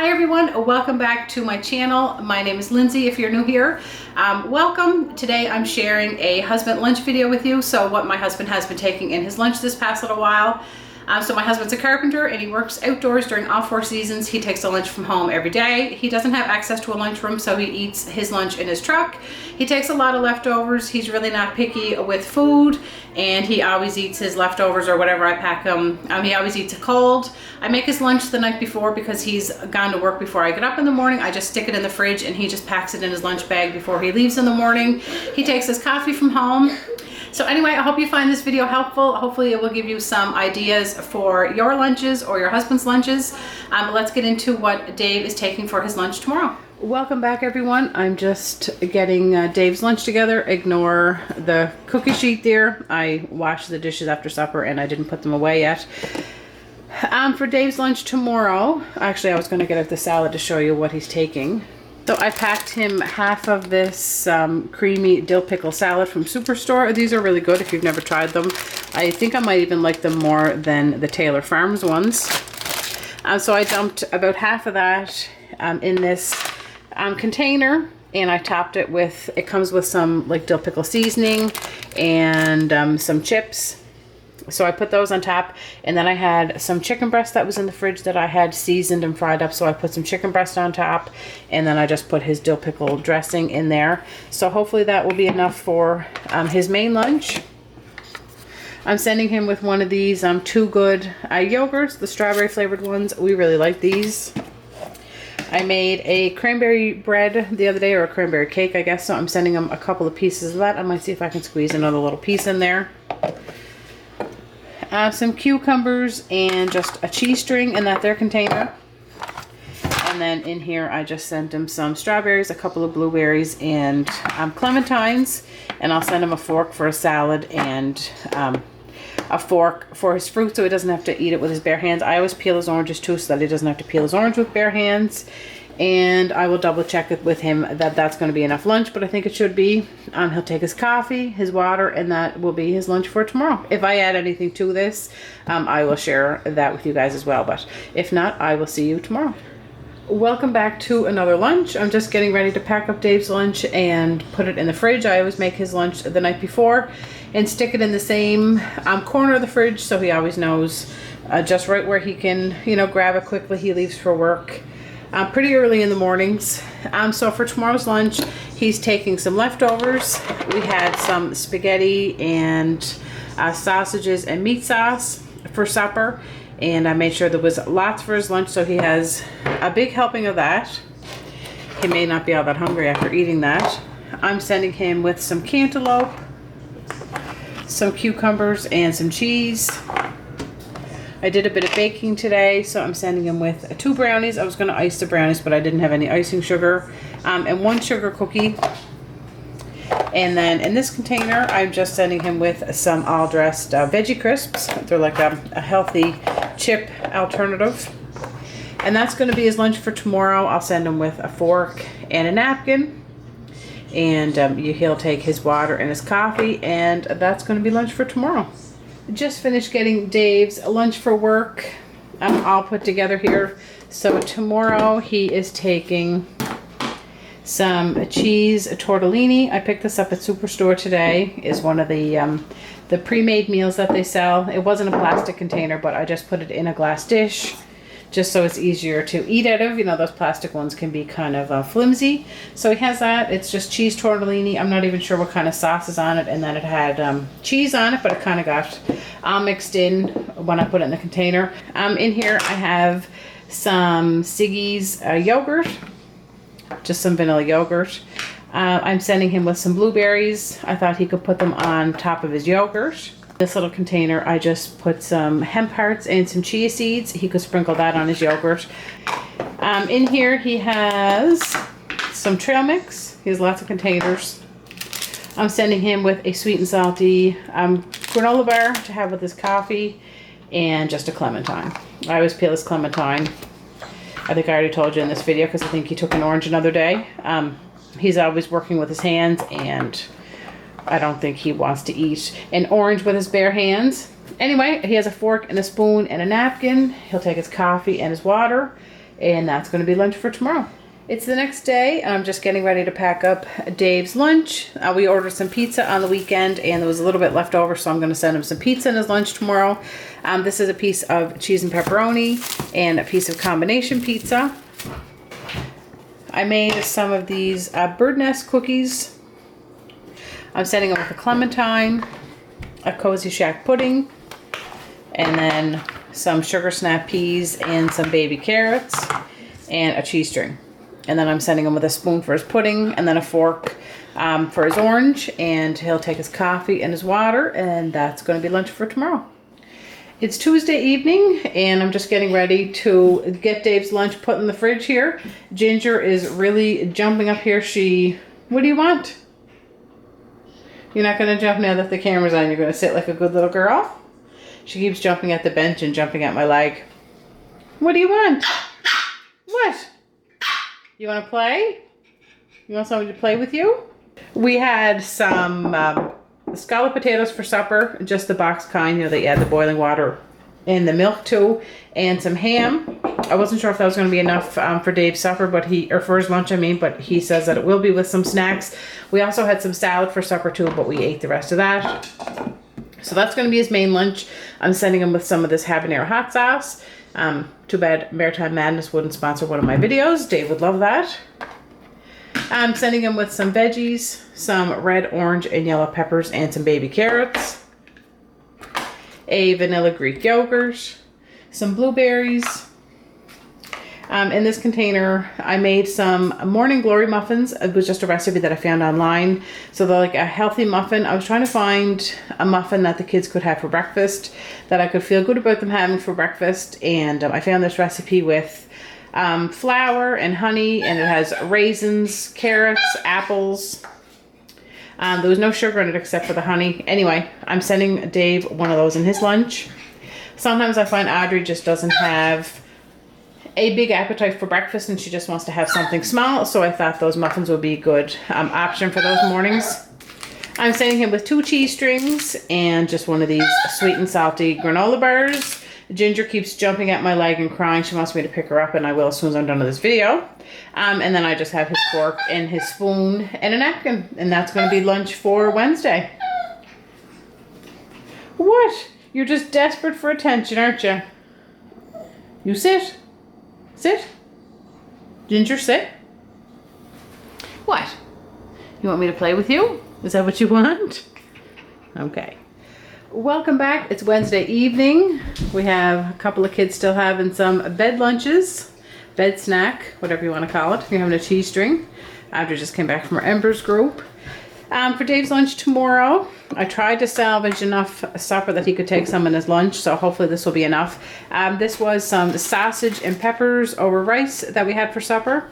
Hi everyone, welcome back to my channel. My name is Lindsay if you're new here. Welcome. Today I'm sharing a husband lunch video with you. So what my husband has been taking in his lunch this past little while. So my husband's a carpenter and he works outdoors during all 4 seasons. He takes a lunch from home every day. He doesn't have access to a lunchroom, so he eats his lunch in his truck. He takes a lot of leftovers. He's really not picky with food, and he always eats his leftovers or whatever I pack him. He always eats it cold. I make his lunch the night before because he's gone to work before I get up in the morning. I just stick it in the fridge and he just packs it in his lunch bag before he leaves in the morning. He takes his coffee from home. So anyway, I hope you find this video helpful. Hopefully it will give you some ideas for your lunches or your husband's lunches. Let's get into what Dave is taking for his lunch tomorrow. Welcome back everyone. I'm just getting Dave's lunch together. Ignore the cookie sheet there. I washed the dishes after supper and I didn't put them away yet. For Dave's lunch tomorrow, actually I was going to get out the salad to show you what he's taking. So I packed him half of this creamy dill pickle salad from Superstore. These are really good if you've never tried them. I think I might even like them more than the Taylor Farms ones. So I dumped about half of that in this container, and I topped it with, it comes with some like dill pickle seasoning and some chips. So I put those on top, and then I had some chicken breast that was in the fridge that I had seasoned and fried up, so I put some chicken breast on top, and then I just put his dill pickle dressing in there. So hopefully that will be enough for his main lunch. I'm sending him with one of these Too Good yogurts, the strawberry flavored ones. We really like these. I made a cranberry bread the other day, or a cranberry cake I guess, so I'm sending him a couple of pieces of that. I might see if I can squeeze another little piece in there. Some cucumbers and just a cheese string in that there container. And then in here I just sent him some strawberries, a couple of blueberries, and clementines. And I'll send him a fork for a salad and a fork for his fruit so he doesn't have to eat it with his bare hands. I always peel his oranges too so that he doesn't have to peel his orange with bare hands. And I will double check it with him that that's going to be enough lunch, but I think it should be. He'll take his coffee, his water, and that will be his lunch for tomorrow. If I add anything to this, I will share that with you guys as well, but if not, I will see you tomorrow. Welcome back to another lunch. I'm just getting ready to pack up Dave's lunch and put it in the fridge. I always make his lunch the night before and stick it in the same corner of the fridge so he always knows just right where he can, grab it quickly. He leaves for work pretty early in the mornings. So for tomorrow's lunch, he's taking some leftovers. We had some spaghetti and sausages and meat sauce for supper, and I made sure there was lots for his lunch, so he has a big helping of that. He may not be all that hungry after eating that. I'm sending him with some cantaloupe, some cucumbers, and some cheese. I did a bit of baking today, so I'm sending him with 2 brownies. I was going to ice the brownies, but I didn't have any icing sugar, and 1 sugar cookie. And then in this container, I'm just sending him with some all-dressed veggie crisps. They're like a healthy chip alternative. And that's going to be his lunch for tomorrow. I'll send him with a fork and a napkin. And he'll take his water and his coffee, and that's going to be lunch for tomorrow. Just finished getting Dave's lunch for work all put together here. So tomorrow he is taking some cheese tortellini. I picked this up at Superstore today. Is one of the pre-made meals that they sell. It wasn't a plastic container, but I just put it in a glass dish just so it's easier to eat out of. Those plastic ones can be kind of flimsy. So he has that. It's just cheese tortellini. I'm not even sure what kind of sauce is on it, and then it had cheese on it, but it kind of got all mixed in when I put it in the container. In here I have some Siggy's yogurt, just some vanilla yogurt. I'm sending him with some blueberries. I thought he could put them on top of his yogurt. This little container, I just put some hemp hearts and some chia seeds. He could sprinkle that on his yogurt. In here he has some trail mix. He has lots of containers. I'm sending him with a sweet and salty granola bar to have with his coffee, and just a clementine. I always peel his clementine. I think I already told you in this video because I think he took an orange another day. He's always working with his hands, and I don't think he wants to eat an orange with his bare hands. Anyway, he has a fork and a spoon and a napkin. He'll take his coffee and his water. And that's going to be lunch for tomorrow. It's the next day, and I'm just getting ready to pack up Dave's lunch. We ordered some pizza on the weekend, and there was a little bit left over, so I'm going to send him some pizza in his lunch tomorrow. This is a piece of cheese and pepperoni and a piece of combination pizza. I made some of these bird nest cookies. I'm sending them with a clementine, a cozy shack pudding, and then some sugar snap peas and some baby carrots and a cheese string. And then I'm sending him with a spoon for his pudding and then a fork for his orange, and he'll take his coffee and his water, and that's going to be lunch for tomorrow. It's Tuesday evening, and I'm just getting ready to get Dave's lunch put in the fridge here. Ginger is really jumping up here. What do you want? You're not going to jump now that the camera's on. You're going to sit like a good little girl. She keeps jumping at the bench and jumping at my leg. What do you want? What? You want to play? You want somebody to play with you? We had some scalloped potatoes for supper, just the box kind, you know, they add the boiling water and the milk to, and some ham. I wasn't sure if that was going to be enough for Dave's supper, or for his lunch, I mean, but he says that it will be with some snacks. We also had some salad for supper too, but we ate the rest of that. So that's going to be his main lunch. I'm sending him with some of this habanero hot sauce. Too bad Maritime Madness wouldn't sponsor one of my videos. Dave would love that. I'm sending him with some veggies, some red, orange, and yellow peppers, and some baby carrots. A vanilla Greek yogurt, some blueberries. In this container, I made some morning glory muffins. It was just a recipe that I found online. So they're like a healthy muffin. I was trying to find a muffin that the kids could have for breakfast, that I could feel good about them having for breakfast. And I found this recipe with flour and honey, and it has raisins, carrots, apples. There was no sugar in it except for the honey. Anyway, I'm sending Dave one of those in his lunch. Sometimes I find Audrey just doesn't have a big appetite for breakfast, and she just wants to have something small, so I thought those muffins would be a good option for those mornings. I'm sending him with 2 cheese strings and just one of these sweet and salty granola bars. Ginger keeps jumping at my leg and crying. She wants me to pick her up, and I will as soon as I'm done with this video. And then I just have his fork and his spoon and a napkin, and that's going to be lunch for Wednesday. What? You're just desperate for attention, aren't you? You sit. Sit. Ginger, sit. What? You want me to play with you? Is that what you want? Okay. Welcome back. It's Wednesday evening. We have a couple of kids still having some bed lunches, bed snack, whatever you want to call it. You're having a cheese string. Audrey just came back from her Embers group. For Dave's lunch tomorrow, I tried to salvage enough supper that he could take some in his lunch, so hopefully this will be enough. This was some sausage and peppers over rice that we had for supper.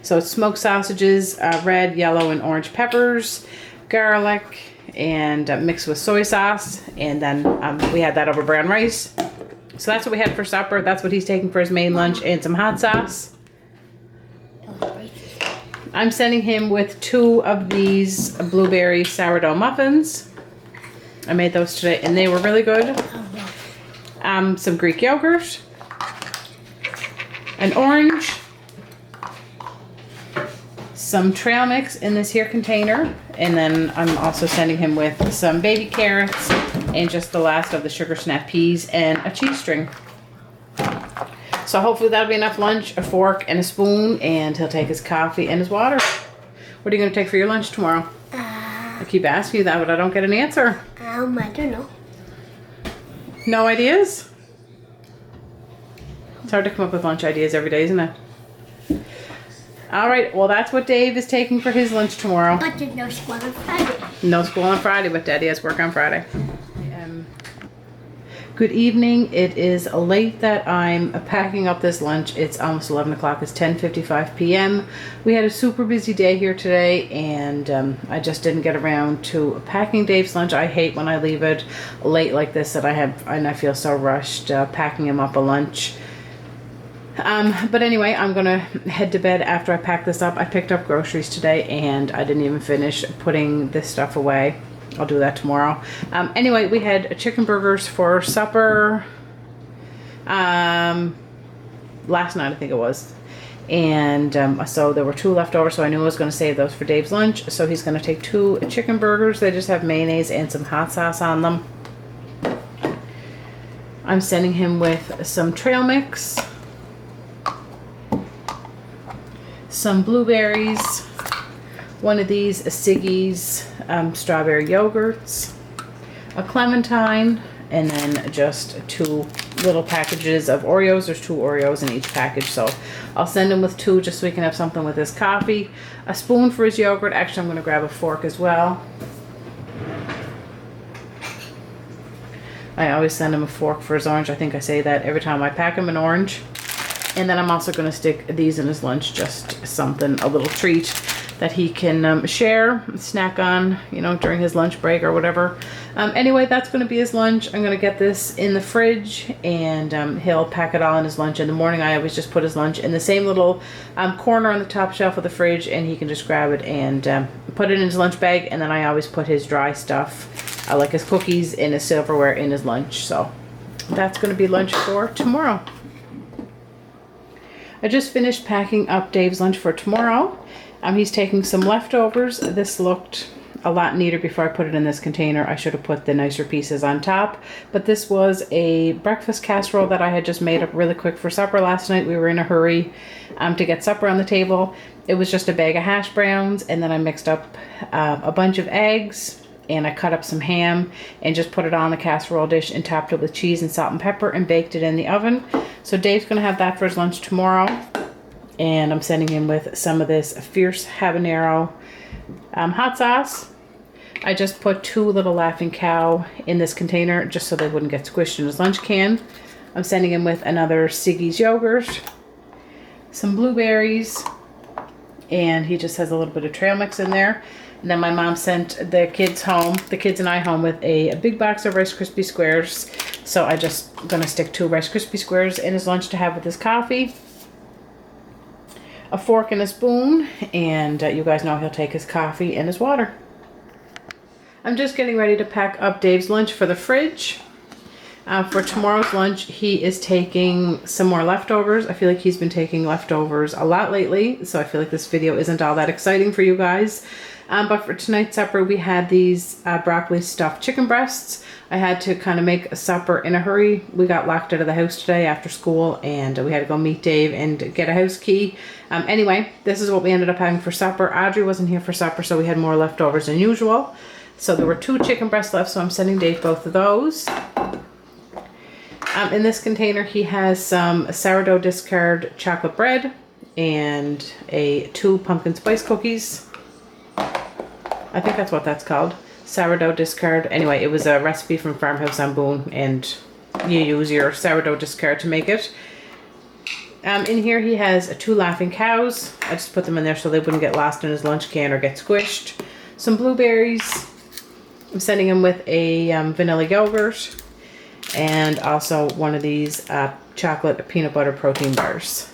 So it's smoked sausages, red, yellow, and orange peppers, garlic, and mixed with soy sauce, and then we had that over brown rice. So that's what we had for supper. That's what he's taking for his main lunch, and some hot sauce. I'm sending him with 2 of these blueberry sourdough muffins. I made those today, and they were really good. Some Greek yogurt, an orange, some trail mix in this here container, and then I'm also sending him with some baby carrots and just the last of the sugar snap peas and a cheese string. So hopefully that'll be enough lunch, a fork and a spoon, and he'll take his coffee and his water. What are you going to take for your lunch tomorrow? I keep asking you that, but I don't get an answer. I don't know. No ideas? It's hard to come up with lunch ideas every day, isn't it? All right, well, that's what Dave is taking for his lunch tomorrow. But there's no school on Friday. No school on Friday, but Daddy has work on Friday. Good evening. It is late that I'm packing up this lunch. It's almost 11 o'clock. It's 10:55 p.m. We had a super busy day here today, and I just didn't get around to packing Dave's lunch. I hate when I leave it late like this, and I feel so rushed packing him up a lunch. But anyway, I'm gonna head to bed after I pack this up. I picked up groceries today, and I didn't even finish putting this stuff away. I'll do that tomorrow. Anyway, we had chicken burgers for supper. last night I think it was. And so there were 2 left over, so I knew I was going to save those for Dave's lunch. So he's going to take 2 chicken burgers. They just have mayonnaise and some hot sauce on them. I'm sending him with some trail mix, some blueberries, one of these Siggy's strawberry yogurts, a clementine, and then just 2 little packages of Oreos. There's 2 Oreos in each package, so I'll send him with 2 just so he can have something with his coffee. A spoon for his yogurt. Actually, I'm going to grab a fork as well. I always send him a fork for his orange. I think I say that every time I pack him an orange. And then I'm also going to stick these in his lunch, just something, a little treat that he can share, snack on, you know, during his lunch break or whatever. Anyway, that's going to be his lunch. I'm going to get this in the fridge, and he'll pack it all in his lunch. In the morning, I always just put his lunch in the same little corner on the top shelf of the fridge, and he can just grab it and put it in his lunch bag. And then I always put his dry stuff, like his cookies and his silverware, in his lunch. So that's going to be lunch for tomorrow. I just finished packing up Dave's lunch for tomorrow. He's taking some leftovers. This looked a lot neater before I put it in this container. I should have put the nicer pieces on top. But this was a breakfast casserole that I had just made up really quick for supper last night. We were in a hurry to get supper on the table. It was just a bag of hash browns, and then I mixed up a bunch of eggs, and I cut up some ham and just put it on the casserole dish and topped it with cheese and salt and pepper and baked it in the oven. So Dave's going to have that for his lunch tomorrow. And I'm sending him with some of this fierce habanero hot sauce. I just put 2 little Laughing Cow in this container just so they wouldn't get squished in his lunch can. I'm sending him with another Siggy's yogurt, some blueberries, and he just has a little bit of trail mix in there. And then my mom sent the kids and I home with a big box of Rice Krispie Squares. So I just gonna stick 2 Rice Krispie Squares in his lunch to have with his coffee. A fork and a spoon, and you guys know he'll take his coffee and his water. I'm just getting ready to pack up Dave's lunch for the fridge. For tomorrow's lunch, he is taking some more leftovers. I feel like he's been taking leftovers a lot lately, so I feel like this video isn't all that exciting for you guys. But for tonight's supper, we had these broccoli stuffed chicken breasts. I had to kind of make a supper in a hurry. We got locked out of the house today after school, and we had to go meet Dave and get a house key. Anyway, this is what we ended up having for supper. Audrey wasn't here for supper, so we had more leftovers than usual. So there were 2 chicken breasts left, so I'm sending Dave both of those. In this container, he has some sourdough discard chocolate bread and 2 pumpkin spice cookies. I think that's what that's called. Sourdough discard. Anyway, it was a recipe from Farmhouse on Boone, and you use your sourdough discard to make it. In here he has 2 Laughing Cows. I just put them in there so they wouldn't get lost in his lunch can or get squished. Some blueberries. I'm sending him with a vanilla yogurt, and also one of these chocolate peanut butter protein bars.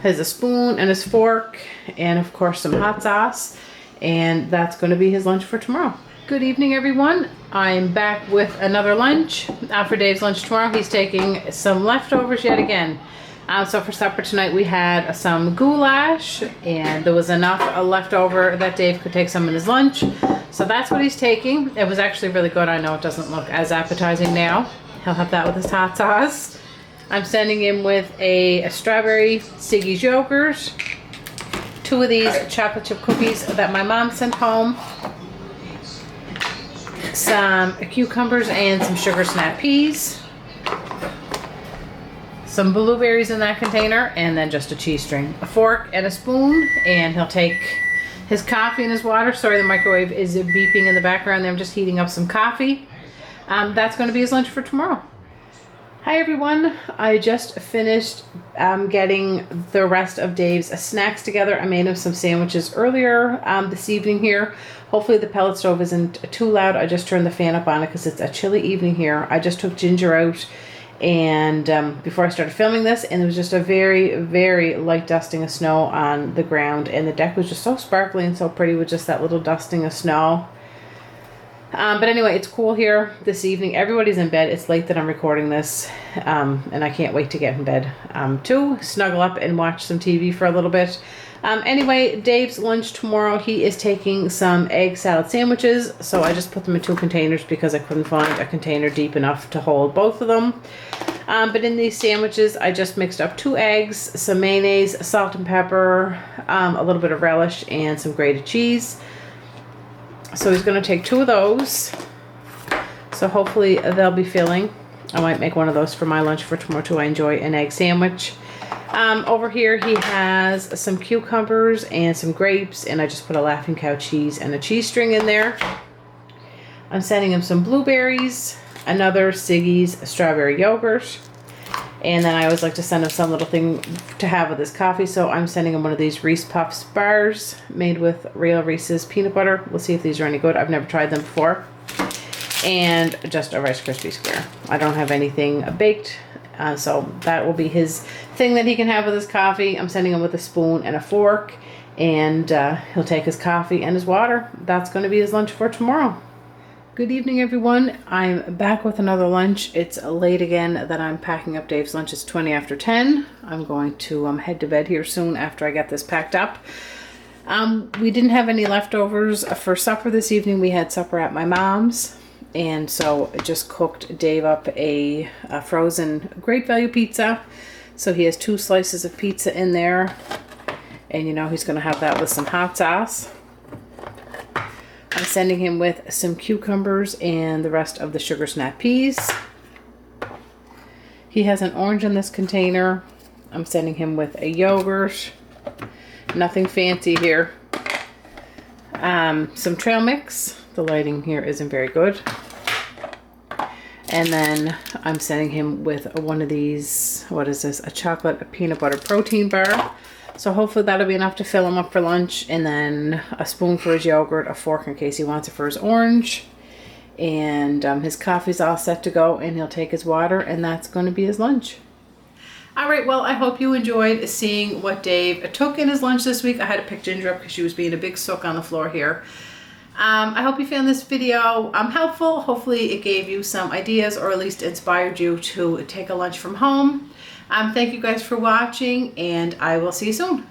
Has a spoon and his fork, and of course some hot sauce. And that's going to be his lunch for tomorrow. Good evening, everyone. I'm back with another lunch. For Dave's lunch tomorrow, he's taking some leftovers yet again. So for supper tonight, we had some goulash, and there was enough left over that Dave could take some in his lunch. So that's what he's taking. It was actually really good. I know it doesn't look as appetizing now. He'll have that with his hot sauce. I'm sending him with a strawberry Siggy's yogurt, 2 of these chocolate chip cookies that my mom sent home, some cucumbers and some sugar snap peas, some blueberries in that container, and then just a cheese string, a fork and a spoon, and he'll take his coffee and his water. Sorry, the microwave is beeping in the background. I'm just heating up some coffee. That's going to be his lunch for tomorrow. Hi everyone, I just finished getting the rest of Dave's snacks together. I made him some sandwiches earlier this evening here. Hopefully the pellet stove isn't too loud. I just turned the fan up on it because it's a chilly evening here. I just took Ginger out and before I started filming this, and there was just a very, very light dusting of snow on the ground, and the deck was just so sparkly and so pretty with just that little dusting of snow. But anyway, it's cool here this evening. Everybody's in bed. It's late that I'm recording this, and I can't wait to get in bed to snuggle up and watch some TV for a little bit. Anyway, Dave's lunch tomorrow, he is taking some egg salad sandwiches, so I just put them in 2 containers because I couldn't find a container deep enough to hold both of them. But in these sandwiches, I just mixed up 2 eggs, some mayonnaise, salt and pepper, a little bit of relish, and some grated cheese. So he's going to take 2 of those. So hopefully they'll be filling. I might make one of those for my lunch for tomorrow too. I enjoy an egg sandwich. Over here he has some cucumbers and some grapes, and I just put a Laughing Cow cheese and a cheese string in there. I'm sending him some blueberries, another Siggy's strawberry yogurt, and then I always like to send him some little thing to have with his coffee, so I'm sending him one of these Reese Puffs bars made with real Reese's peanut butter. We'll see if these are any good. I've never tried them before. And just a Rice Krispie square. I don't have anything baked, so that will be his thing that he can have with his coffee. I'm sending him with a spoon and a fork, and he'll take his coffee and his water. That's going to be his lunch for tomorrow. Good evening, everyone. I'm back with another lunch. It's late again that I'm packing up Dave's lunch. It's 20 after 10. I'm going to head to bed here soon after I get this packed up. We didn't have any leftovers for supper this evening. We had supper at my mom's, and so I just cooked Dave up a frozen Great Value pizza. So he has 2 slices of pizza in there, and you know he's going to have that with some hot sauce. I'm sending him with some cucumbers and the rest of the sugar snap peas. He has an orange in this container. I'm sending him with a yogurt. Nothing fancy here. Some trail mix. The lighting here isn't very good. And then I'm sending him with one of these, what is this? A chocolate peanut butter protein bar. So hopefully that'll be enough to fill him up for lunch, and then a spoon for his yogurt, a fork in case he wants it for his orange, and his coffee's all set to go, and he'll take his water, and that's going to be his lunch. All right, well, I hope you enjoyed seeing what Dave took in his lunch this week. I had to pick Ginger up because she was being a big sook on the floor here. I hope you found this video helpful. Hopefully it gave you some ideas, or at least inspired you to take a lunch from home. Thank you guys for watching, and I will see you soon.